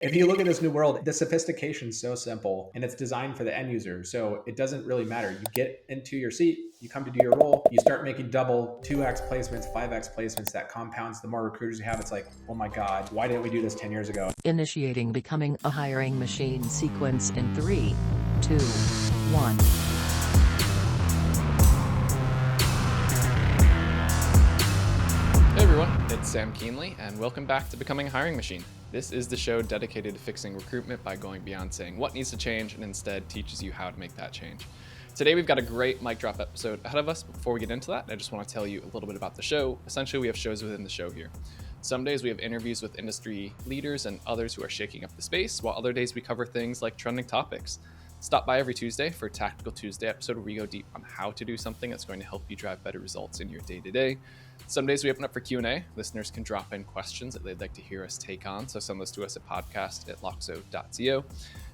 If you look at this new world, the sophistication is so simple and it's designed for the end user. So it doesn't really matter. You get into your seat, you come to do your role, you start making double, 2x placements, 5x placements. That compounds. The more recruiters you have, it's like, oh my God, why didn't we do this 10 years ago? Initiating becoming a hiring machine sequence in 3, 2, 1. Hey everyone, it's Sam Keenley, and welcome back to Becoming a Hiring Machine. This is the show dedicated to fixing recruitment by going beyond saying what needs to change and instead teaches you how to make that change. Today we've got a great mic drop episode ahead of us. Before we get into that, I just want to tell you a little bit about the show. Essentially, we have shows within the show here. Some days we have interviews with industry leaders and others who are shaking up the space, while other days we cover things like trending topics. Stop by every Tuesday for a Tactical Tuesday episode where we go deep on how to do something that's going to help you drive better results in your day-to-day. Some days we open up for Q&A. Listeners can drop in questions that they'd like to hear us take on, so send those to us at podcast@loxo.co.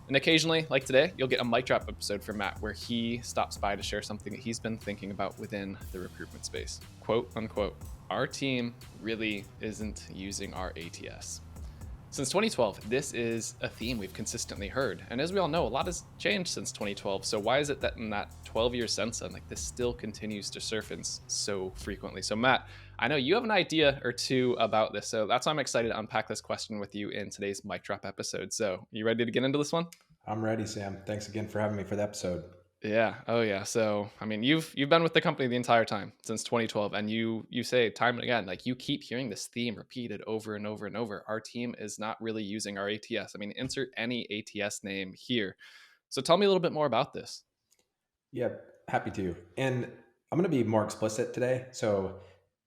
And occasionally, like today, you'll get a mic drop episode from Matt where he stops by to share something that he's been thinking about within the recruitment space. Quote, unquote, our team really isn't using our ATS. Since 2012, this is a theme we've consistently heard. And as we all know, a lot has changed since 2012. So why is it that in that 12 years since then, this still continues to surface so frequently? So Matt, I know you have an idea or two about this. So that's why I'm excited to unpack this question with you in today's mic drop episode. So you ready to get into this one? I'm ready, Sam. Thanks again for having me for the episode. Yeah. Oh, yeah. So, I mean, you've been with the company the entire time since 2012, and you say time and again, you keep hearing this theme repeated over and over and over. Our team is not really using our ATS. I mean, insert any ATS name here. So, tell me a little bit more about this. Yeah, happy to. And I'm going to be more explicit today. So,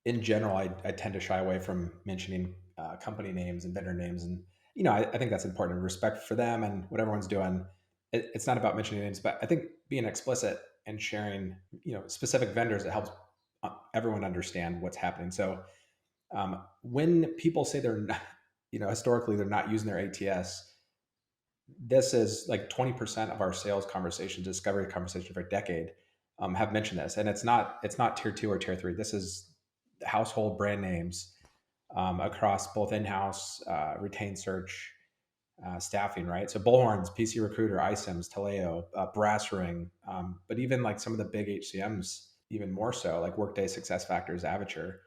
in general, I tend to shy away from mentioning company names and vendor names, and I think that's important. Respect for them and what everyone's doing. It's not about mentioning names, but I think being explicit and sharing, specific vendors, it helps everyone understand what's happening. So when people say they're not, historically they're not using their ATS, this is like 20% of our sales conversations, discovery conversations for a decade have mentioned this, and it's not tier 2 or tier 3. This is household brand names across both in-house, retained search, staffing, right? So Bullhorns, PC Recruiter, iCIMS, Taleo, Brass Ring, but even like some of the big HCMs, even more so, like Workday, SuccessFactors, Avature.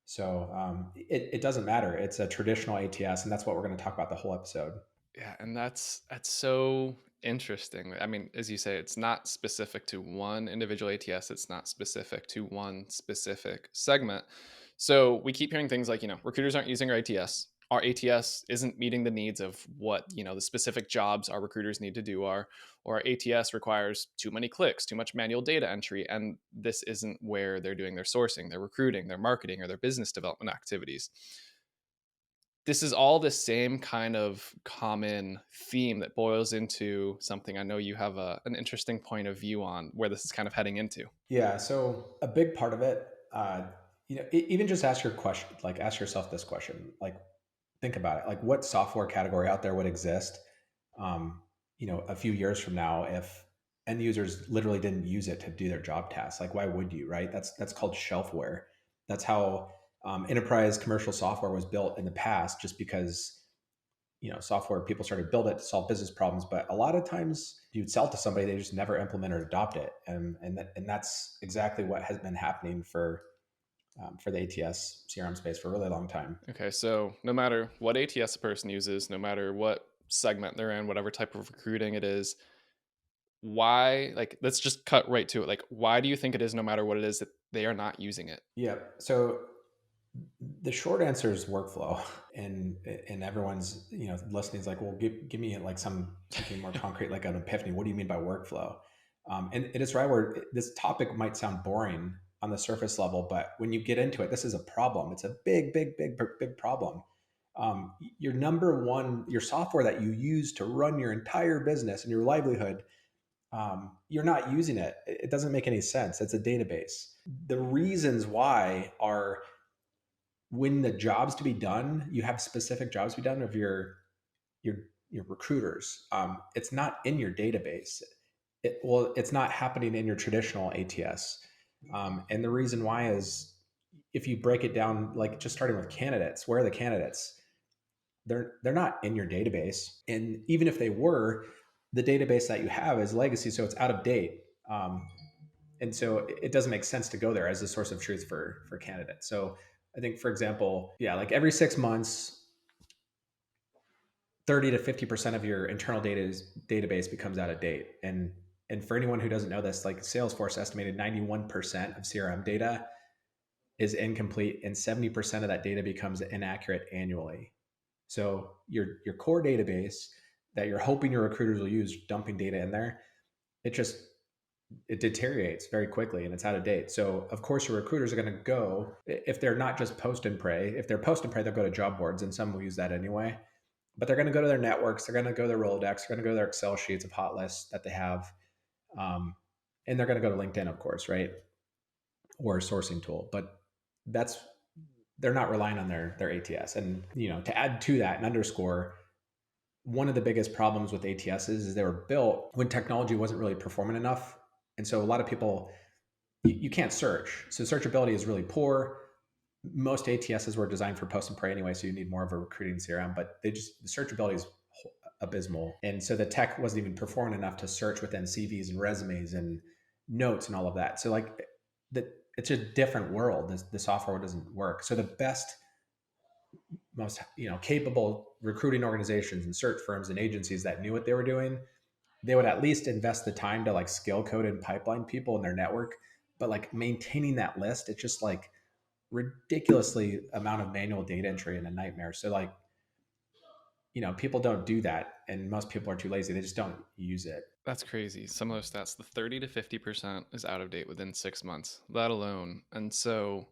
So it doesn't matter. It's a traditional ATS, and that's what we're going to talk about the whole episode. Yeah, and that's so interesting. I mean, as you say, it's not specific to one individual ATS. It's not specific to one specific segment. So we keep hearing things like, recruiters aren't using our ATS. Our ATS isn't meeting the needs of what, the specific jobs our recruiters need to do are, or our ATS requires too many clicks, too much manual data entry. And this isn't where they're doing their sourcing, their recruiting, their marketing, or their business development activities. This is all the same kind of common theme that boils into something I know you have an interesting point of view on where this is kind of heading into. Yeah. So a big part of it, even just ask ask yourself this question, think about it, like what software category out there would exist, a few years from now if end users literally didn't use it to do their job tasks. Like, why would you, right? That's called shelfware. That's how enterprise commercial software was built in the past, just because software, people started to build it to solve business problems, but a lot of times you'd sell it to somebody, they just never implement or adopt it, and that's exactly what has been happening for the ATS CRM space for a really long time. Okay, so no matter what ATS a person uses, no matter what segment they're in, whatever type of recruiting it is, why, let's just cut right to it. Why do you think it is, no matter what it is, that they are not using it? Yeah. So the short answer is workflow, and everyone's listening is like, well, give me like something more concrete, like an epiphany. What do you mean by workflow? And it is right where this topic might sound boring on the surface level, but when you get into it, this is a problem. It's a big problem. Your software that you use to run your entire business and your livelihood, you're not using it. It doesn't make any sense. It's a database. The reasons why are, when the jobs to be done, you have specific jobs to be done of your recruiters. It's not in your database. It's not happening in your traditional ATS. And the reason why is, if you break it down, like just starting with candidates, where are the candidates? they're not in your database. And even if they were, the database that you have is legacy, so it's out of date. And so it doesn't make sense to go there as a source of truth for candidates. So I think, for example, yeah, like every 6 months, 30 to 50% of your internal database becomes out of date. And for anyone who doesn't know this, like Salesforce estimated 91% of CRM data is incomplete, and 70% of that data becomes inaccurate annually. So your core database that you're hoping your recruiters will use, dumping data in there, it just it deteriorates very quickly and it's out of date. So of course your recruiters are going to go, if they're not just post and pray. If they're post and pray, they'll go to job boards, and some will use that anyway. But they're going to go to their networks, they're going to go to their Rolodex, they're going to go to their Excel sheets of hot lists that they have, um, and they're going to go to LinkedIn, of course, right, or a sourcing tool. But that's they're not relying on their ATS. And to add to that and underscore, one of the biggest problems with ATSs is they were built when technology wasn't really performant enough. And so a lot of people, you can't search. So searchability is really poor. Most ATSs were designed for post and pray anyway, so you need more of a recruiting CRM, but the searchability is abysmal. And so the tech wasn't even performant enough to search within CVs and resumes and notes and all of that. So like it's a different world. The software doesn't work. So the best, most capable recruiting organizations and search firms and agencies that knew what they were doing, they would at least invest the time to like skill code and pipeline people in their network. But like maintaining that list, it's just like ridiculously amount of manual data entry and a nightmare. So like, people don't do that, and most people are too lazy. They just don't use it. That's crazy. Some of those stats, the 30 to 50% is out of date within 6 months, that alone. And so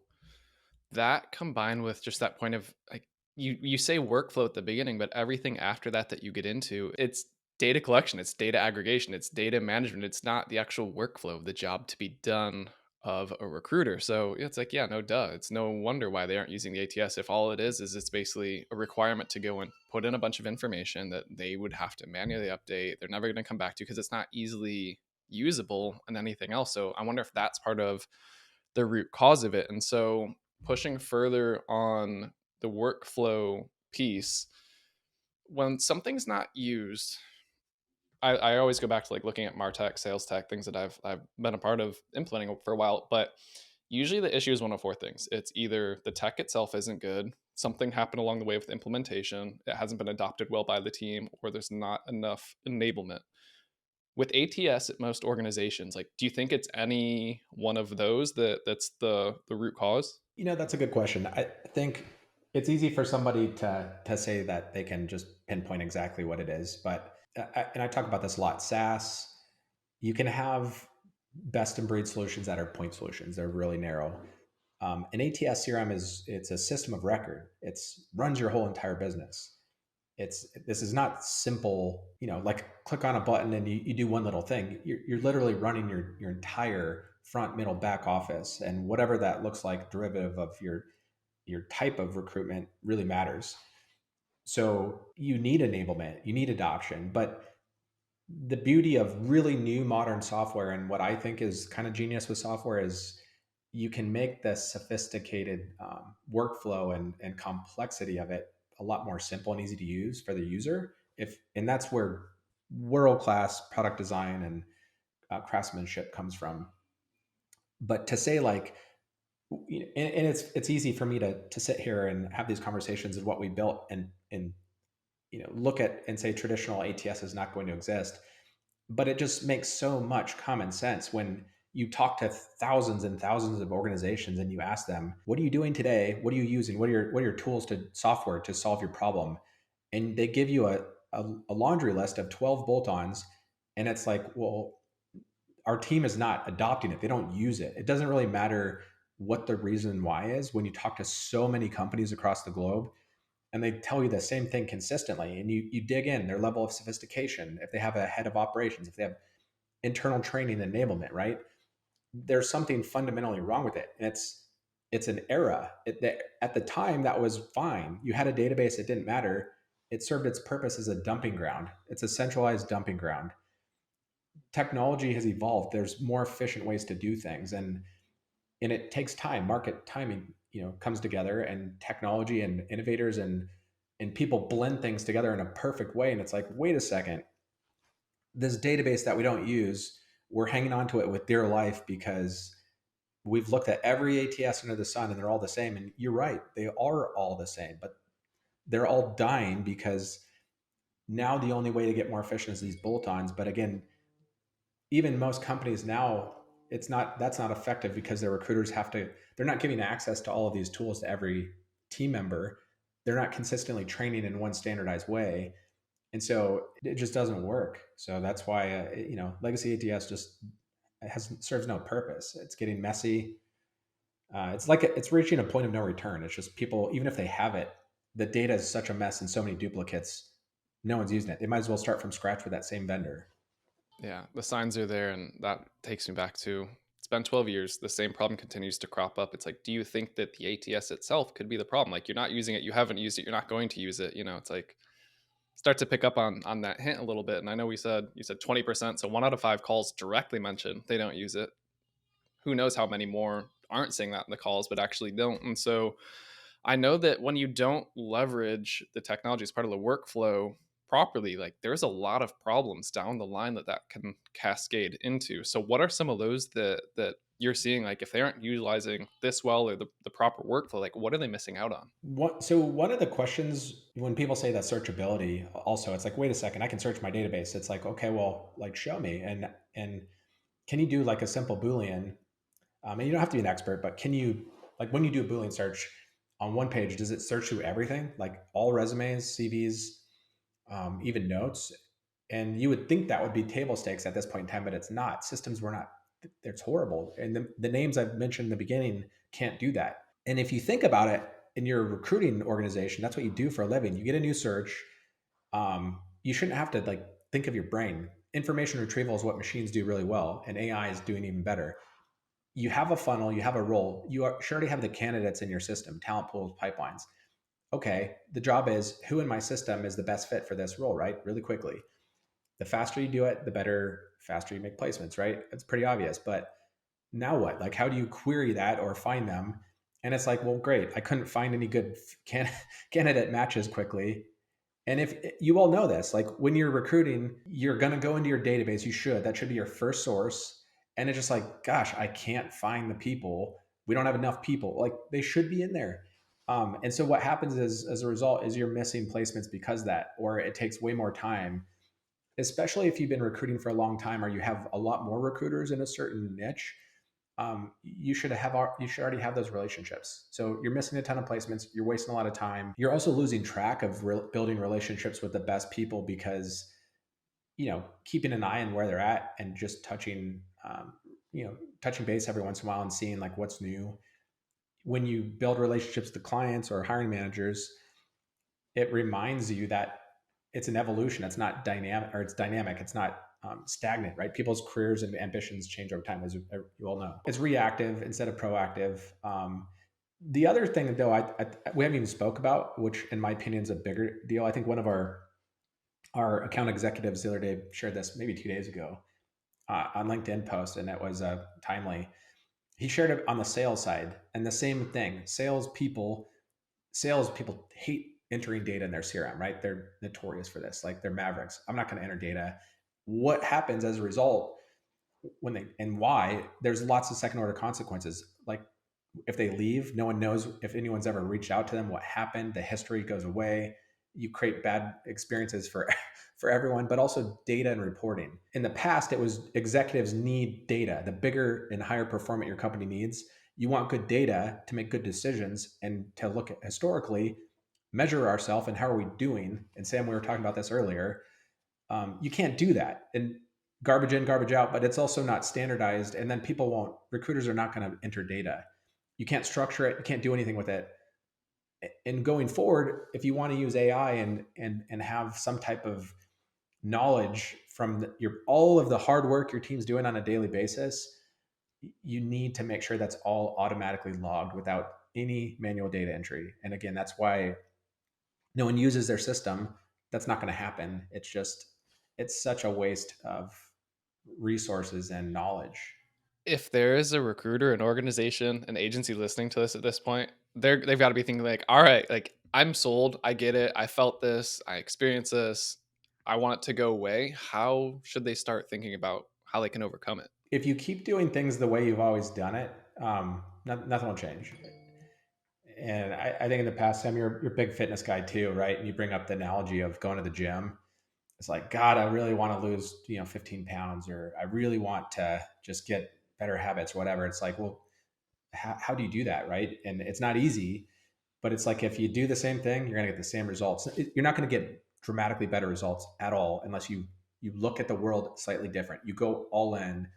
that combined with just that point of like, you say workflow at the beginning, but everything after that you get into, it's data collection, it's data aggregation, it's data management. It's not the actual workflow of the job to be done of a recruiter. So it's like, yeah, no duh. It's no wonder why they aren't using the ATS. If all it is it's basically a requirement to go and put in a bunch of information that they would have to manually update. They're never going to come back to because it's not easily usable and anything else. So I wonder if that's part of the root cause of it. And so pushing further on the workflow piece, when something's not used, I always go back to like looking at MarTech, sales tech, things that I've been a part of implementing for a while. But usually the issue is one of four things. It's either the tech itself isn't good, something happened along the way with implementation, it hasn't been adopted well by the team, or there's not enough enablement. With ATS at most organizations, like, do you think it's any one of those that's the root cause? That's a good question. I think it's easy for somebody to say that they can just pinpoint exactly what it is, but and I talk about this a lot. SaaS, you can have best in breed solutions that are point solutions. They're really narrow. An ATS CRM it's a system of record. It's runs your whole entire business. This is not simple, like click on a button and you do one little thing. You're literally running your entire front, middle, back office, and whatever that looks like, derivative of your type of recruitment really matters. So you need enablement, you need adoption, but the beauty of really new modern software, and what I think is kind of genius with software, is you can make the sophisticated workflow and complexity of it a lot more simple and easy to use for the user. And that's where world class product design and craftsmanship comes from. But to say like, and it's easy for me to sit here and have these conversations of what we built and look at and say traditional ATS is not going to exist. But it just makes so much common sense when you talk to thousands and thousands of organizations and you ask them, what are you doing today? What are you using? What are your tools to software to solve your problem? And they give you a laundry list of 12 bolt-ons. And it's like, well, our team is not adopting it. They don't use it. It doesn't really matter what the reason why is when you talk to so many companies across the globe, and they tell you the same thing consistently, and you dig in their level of sophistication, if they have a head of operations, if they have internal training and enablement, right, there's something fundamentally wrong with it. And it's an era. At the time, that was fine. You had a database, it didn't matter. It served its purpose as a dumping ground. It's a centralized dumping ground. Technology has evolved. There's more efficient ways to do things, and it takes time. Market timing comes together, and technology and innovators and and people blend things together in a perfect way. And it's like, wait a second, this database that we don't use, we're hanging on to it with dear life because we've looked at every ATS under the sun and they're all the same. And you're right, they are all the same, but they're all dying because now the only way to get more efficient is these bolt-ons. But again, even most companies now, it's not that's not effective because their recruiters have to they're not giving access to all of these tools to every team member. They're not consistently training in one standardized way, and so it just doesn't work. So that's why legacy ATS just has serves no purpose. It's getting messy. It's like it's reaching a point of no return. It's just people, even if they have it, the data is such a mess and so many duplicates. No one's using it. They might as well start from scratch with that same vendor. Yeah, the signs are there, and that takes me back to it's been 12 years. The same problem continues to crop up. It's like, do you think that the ATS itself could be the problem? Like, you're not using it, you haven't used it, you're not going to use it. It's like start to pick up on that hint a little bit. And I know you said 20%, so 1 out of 5 calls directly mention they don't use it. Who knows how many more aren't saying that in the calls, but actually don't. And so I know that when you don't leverage the technology as part of the workflow properly, like there's a lot of problems down the line that can cascade into. So what are some of those that you're seeing, like if they aren't utilizing this well or the proper workflow, like what are they missing out on? So one of the questions when people say that searchability, also, it's like, wait a second, I can search my database. It's like, okay, well, like show me, and can you do like a simple Boolean? And you don't have to be an expert, but can you, like when you do a Boolean search on one page, does it search through everything, like all resumes, CVs, even notes? And you would think that would be table stakes at this point in time, but it's not. Systems were not. It's horrible, and the names I've mentioned in the beginning can't do that. And if you think about it, in your recruiting organization, that's what you do for a living. You get a new search. You shouldn't have to like think of your brain. Information retrieval is what machines do really well, and AI is doing even better. You have a funnel, you have a role, should already have the candidates in your system, talent pools, pipelines. Okay, the job is who in my system is the best fit for this role, right? Really quickly. The faster you do it, the better, faster you make placements, right? It's pretty obvious. But now what? Like, how do you query that or find them? And it's like, well, great. I couldn't find any good candidate matches quickly. And if you all know this, like when you're recruiting, you're going to go into your database. You should. That should be your first source. And it's just like, gosh, I can't find the people. We don't have enough people. Like they should be in there. And so what happens is, as a result, is you're missing placements because of that, or it takes way more time, especially if you've been recruiting for a long time, or you have a lot more recruiters in a certain niche. You should already have those relationships. So you're missing a ton of placements. You're wasting a lot of time. You're also losing track of building relationships with the best people because keeping an eye on where they're at and just touching base every once in a while and seeing like what's new. When you build relationships with clients or hiring managers, it reminds you that it's an evolution. It's not dynamic, or it's dynamic. It's not stagnant, right? People's careers and ambitions change over time, as you all know. It's reactive instead of proactive. The other thing, though, we haven't even spoke about, which in my opinion is a bigger deal. I think one of our account executives the other day shared this maybe 2 days ago on LinkedIn post, and it was timely. He shared it on the sales side, and the same thing. Salespeople hate entering data in their CRM, right? They're notorious for this. Like they're mavericks. I'm not going to enter data. What happens as a result when they and why? There's lots of second order consequences. Like if they leave, no one knows if anyone's ever reached out to them, what happened. The history goes away. You create bad experiences for for everyone, but also data and reporting. In the past, it was executives need data. The bigger and higher performant your company needs, you want good data to make good decisions and to look at historically, measure ourselves and how are we doing. And Sam, we were talking about this earlier. You can't do that. And garbage in, garbage out, but it's also not standardized. And then recruiters are not going to enter data. You can't structure it. You can't do anything with it. And going forward, if you want to use AI and have some type of knowledge from all of the hard work your team's doing on a daily basis, you need to make sure that's all automatically logged without any manual data entry. And again, that's why no one uses their system. That's not going to happen. It's such a waste of resources and knowledge. If there is a recruiter, an organization, an agency listening to this at this point, they've got to be thinking like, all right, like I'm sold. I get it. I felt this. I experienced this. I want it to go away. How should they start thinking about how they can overcome it? If you keep doing things the way you've always done it, nothing will change. And I think in the past, Sam, you're a big fitness guy too, right? And you bring up the analogy of going to the gym. It's like, God, I really want to lose, 15 pounds, or I really want to just get better habits, or whatever. It's like, well, how do you do that, right? And it's not easy, but it's like if you do the same thing, you're going to get the same results. You're not going to get dramatically better results at all unless you look at the world slightly different. You go all in,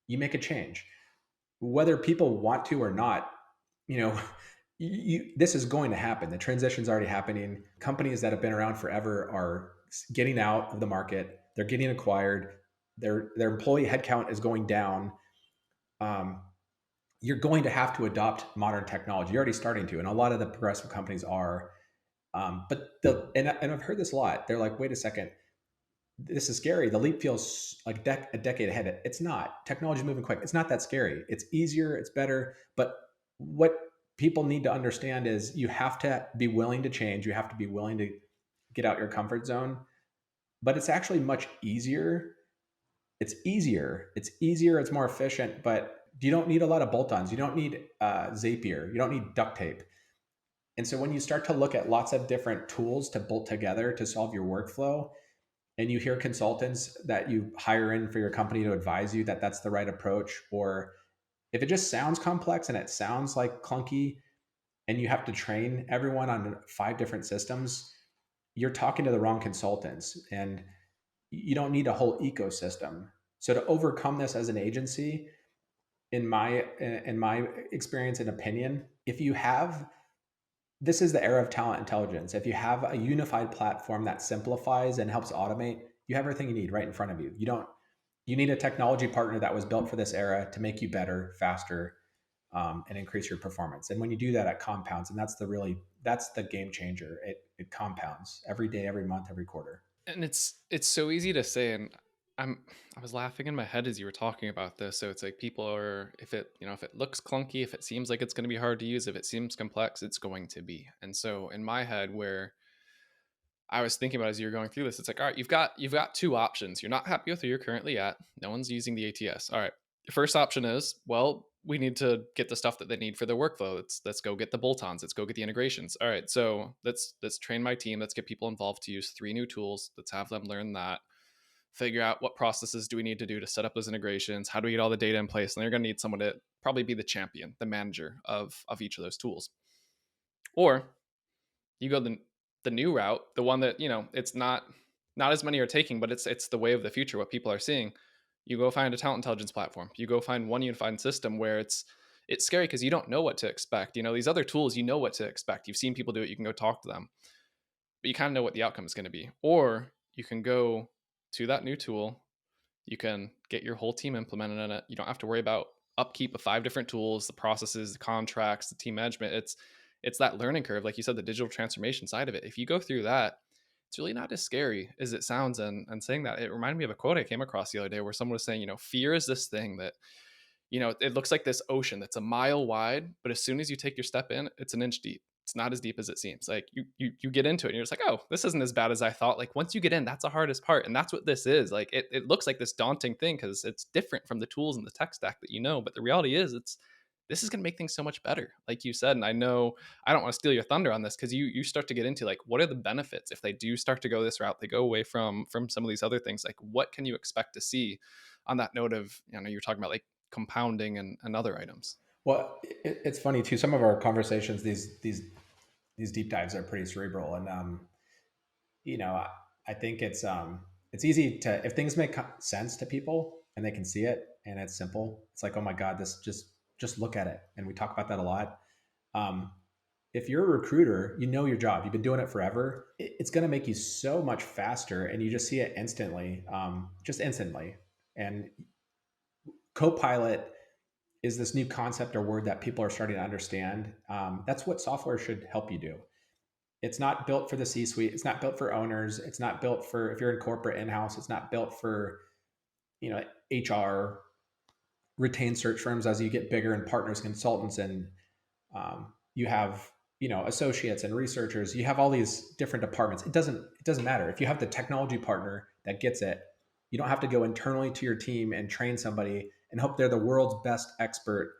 you make a change, whether people want to or not. You know, this is going to happen. The transition's already happening. Companies that have been around forever are getting out of the market. They're getting acquired. Their employee headcount is going down. Um, you're going to have to adopt modern technology. You're already starting to, and a lot of the progressive companies are. And I've heard this a lot. They're like, wait a second, this is scary. The leap feels like a decade ahead. It's not. Technology is moving quick. It's not that scary. It's easier. It's better. But what people need to understand is you have to be willing to change. You have to be willing to get out your comfort zone. But it's actually much easier. It's easier. It's easier. It's more efficient. But you don't need a lot of bolt-ons. You don't need Zapier. You don't need duct tape. And so when you start to look at lots of different tools to bolt together to solve your workflow, and you hear consultants that you hire in for your company to advise you that that's the right approach, or if it just sounds complex and it sounds like clunky and you have to train everyone on 5 different systems, you're talking to the wrong consultants, and you don't need a whole ecosystem. So to overcome this as an agency, in my experience and opinion, if you have, this is the era of talent intelligence. If you have a unified platform that simplifies and helps automate, you have everything you need right in front of you. You need a technology partner that was built for this era to make you better, faster, and increase your performance. And when you do that, it compounds, and that's the game changer. It compounds every day, every month, every quarter. And it's so easy to say, and I was laughing in my head as you were talking about this. So it's like people are, if it, if it looks clunky, if it seems like it's going to be hard to use, if it seems complex, it's going to be. And so in my head, where I was thinking about as you're going through this, it's like, all right, you've got two options. You're not happy with where you're currently at. No one's using the ATS. All right. The first option is, well, we need to get the stuff that they need for their workflow. Let's go get the bolt-ons. Let's go get the integrations. All right. So let's train my team. Let's get people involved to use 3 new tools. Let's have them learn that. Figure out what processes do we need to do to set up those integrations. How do we get all the data in place? And they're going to need someone to probably be the champion, the manager of each of those tools. Or you go the new route, the one that, it's not as many are taking, but it's the way of the future, what people are seeing. You go find a talent intelligence platform. You go find one unified system where it's scary because you don't know what to expect. These other tools, you know what to expect. You've seen people do it. You can go talk to them, but you kind of know what the outcome is going to be. Or you can go to that new tool. You can get your whole team implemented in it. You don't have to worry about upkeep of 5 different tools, the processes, the contracts, the team management. It's that learning curve, like you said, the digital transformation side of it. If you go through that, it's really not as scary as it sounds. And saying that, it reminded me of a quote I came across the other day where someone was saying, fear is this thing that, it looks like this ocean that's a mile wide, but as soon as you take your step in, it's an inch deep. It's not as deep as it seems. Like you get into it and you're just like, oh, this isn't as bad as I thought. Like once you get in, that's the hardest part. And that's what this is. Like it looks like this daunting thing because it's different from the tools and the tech stack that but the reality is this is going to make things so much better, like you said. And I know I don't want to steal your thunder on this because you start to get into like, what are the benefits if they do start to go this route? They go away from some of these other things. Like what can you expect to see on that note of, you're talking about like compounding and other items? Well, it's funny too. Some of our conversations, these deep dives are pretty cerebral, and you know, I think it's easy to, if things make sense to people and they can see it and it's simple. It's like, oh my God, this just look at it, and we talk about that a lot. Um, if you're a recruiter, you know your job. You've been doing it forever. It's going to make you so much faster, and you just see it instantly, just instantly. And Copilot is this new concept or word that people are starting to understand. That's what software should help you do. It's not built for the C-suite. It's not built for owners. It's not built for, if you're in corporate in-house. It's not built for, HR, retained search firms as you get bigger, and partners, consultants, and you have associates and researchers. You have all these different departments. It doesn't matter if you have the technology partner that gets it. You don't have to go internally to your team and train somebody and hope they're the world's best expert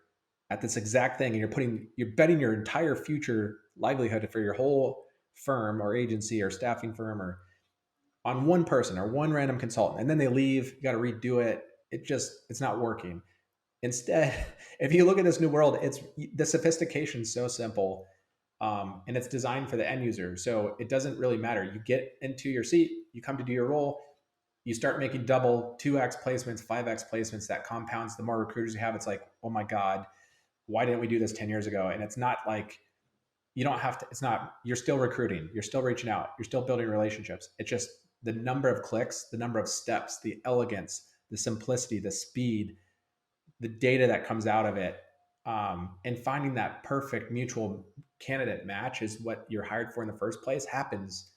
at this exact thing, and you're betting your entire future livelihood for your whole firm or agency or staffing firm or on one person or one random consultant, and then they leave. You got to redo it. It's not working. Instead, if you look at this new world, it's the sophistication is so simple, and it's designed for the end user. So it doesn't really matter. You get into your seat, you come to do your role, you start making double, 2x placements, 5x placements. That compounds. The more recruiters you have, it's like, oh my god, why didn't we do this 10 years ago? And it's not like you don't have to. It's not. You're still recruiting. You're still reaching out. You're still building relationships. It's just the number of clicks, the number of steps, the elegance, the simplicity, the speed, the data that comes out of it, and finding that perfect mutual candidate match is what you're hired for in the first place happens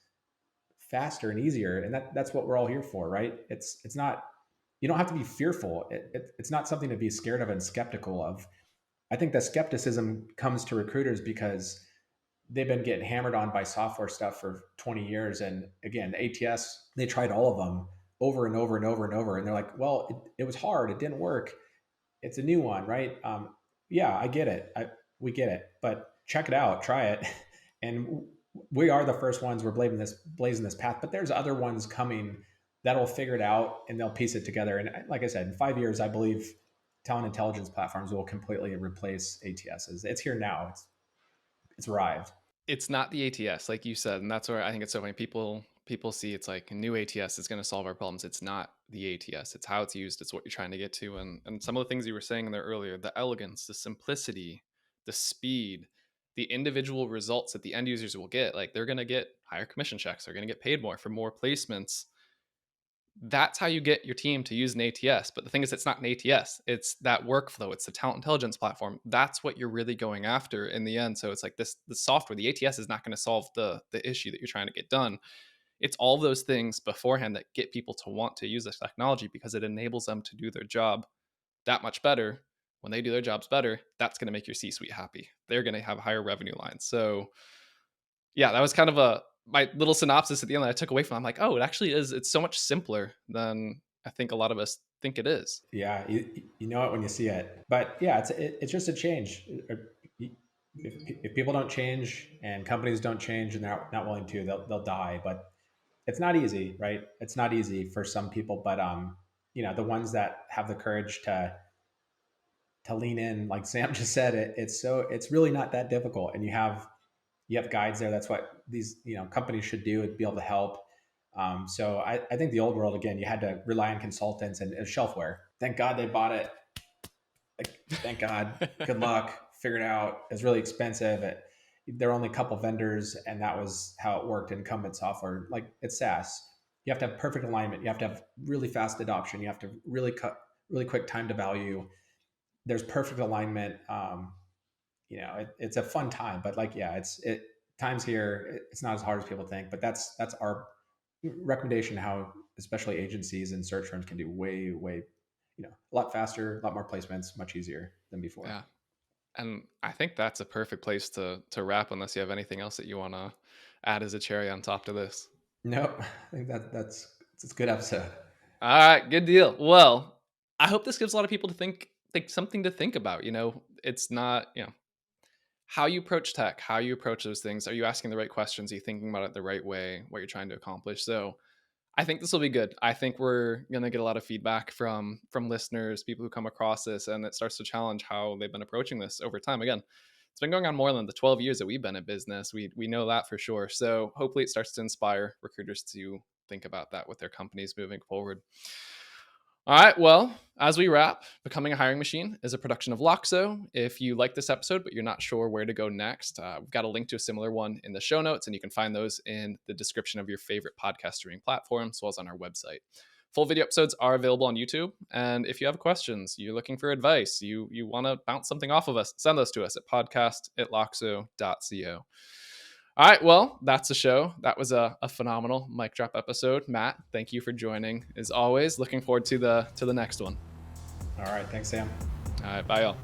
faster and easier, and that's what we're all here for, right? It's not. You don't have to be fearful. It's not something to be scared of and skeptical of. I think the skepticism comes to recruiters because they've been getting hammered on by software stuff for 20 years, and again, the ATS, they tried all of them over and over and over and over, and they're like, well, it was hard, it didn't work, it's a new one, right? Yeah, I get it. We get it, but check it out, try it. And we are the first ones. We're blazing this path, but there's other ones coming that'll figure it out and they'll piece it together. And like I said, in 5 years, I believe talent intelligence platforms will completely replace ATSs. It's here now. It's arrived. It's not the ATS, like you said, and that's where I think it's so funny. People see it's like a new ATS is going to solve our problems. It's not the ATS. It's how it's used. It's what you're trying to get to. And some of the things you were saying there earlier, the elegance, the simplicity, the speed, the individual results that the end users will get, like they're going to get higher commission checks. They're going to get paid more for more placements. That's how you get your team to use an ATS. But the thing is, it's not an ATS. It's that workflow. It's the talent intelligence platform. That's what you're really going after in the end. So it's like the software, the ATS is not going to solve the issue that you're trying to get done. It's all those things beforehand that get people to want to use this technology because it enables them to do their job that much better. When they do their jobs better, that's going to make your C-suite happy. They're going to have higher revenue lines. So yeah, that was kind of my little synopsis at the end that I took away from. I'm like, oh, it actually is. It's so much simpler than I think a lot of us think it is. Yeah, you know it when you see it. But yeah, it's just a change. If people don't change and companies don't change and they're not willing to, they'll die. But it's not easy, right? It's not easy for some people, but the ones that have the courage to lean in, like Sam just said, it's really not that difficult. And you have guides there. That's what these companies should do, and be able to help. So I think the old world, again, you had to rely on consultants and shelfware. Thank God they bought it. Like, thank God. Good luck. Figure it out. It's really expensive. There are only a couple vendors, and that was how it worked. Incumbent software, like it's SaaS. You have to have perfect alignment. You have to have really fast adoption. You have to really quick time to value. There's perfect alignment. It's a fun time, but like, yeah, times here. It's not as hard as people think, but that's our recommendation. How especially agencies and search firms can do way, a lot faster, a lot more placements, much easier than before. Yeah. And I think that's a perfect place to wrap, unless you have anything else that you want to add as a cherry on top to this. Nope. I think that's it's a good episode. All right, good deal. Well, I hope this gives a lot of people to think something to think about. It's not, how you approach tech, how you approach those things. Are you asking the right questions? Are you thinking about it the right way, what you're trying to accomplish? So I think this will be good. I think we're going to get a lot of feedback from listeners, people who come across this, and it starts to challenge how they've been approaching this over time. Again, it's been going on more than the 12 years that we've been in business. We know that for sure. So hopefully it starts to inspire recruiters to think about that with their companies moving forward. All right. Well, as we wrap, Becoming a Hiring Machine is a production of Loxo. If you like this episode, but you're not sure where to go next, we've got a link to a similar one in the show notes, and you can find those in the description of your favorite podcast streaming platform, as well as on our website. Full video episodes are available on YouTube. And if you have questions, you're looking for advice, you want to bounce something off of us, send those to us at podcast@loxo.co. All right, well, that's the show. That was a phenomenal mic drop episode. Matt, thank you for joining. As always, looking forward to the next one. All right, thanks, Sam. All right, bye, y'all.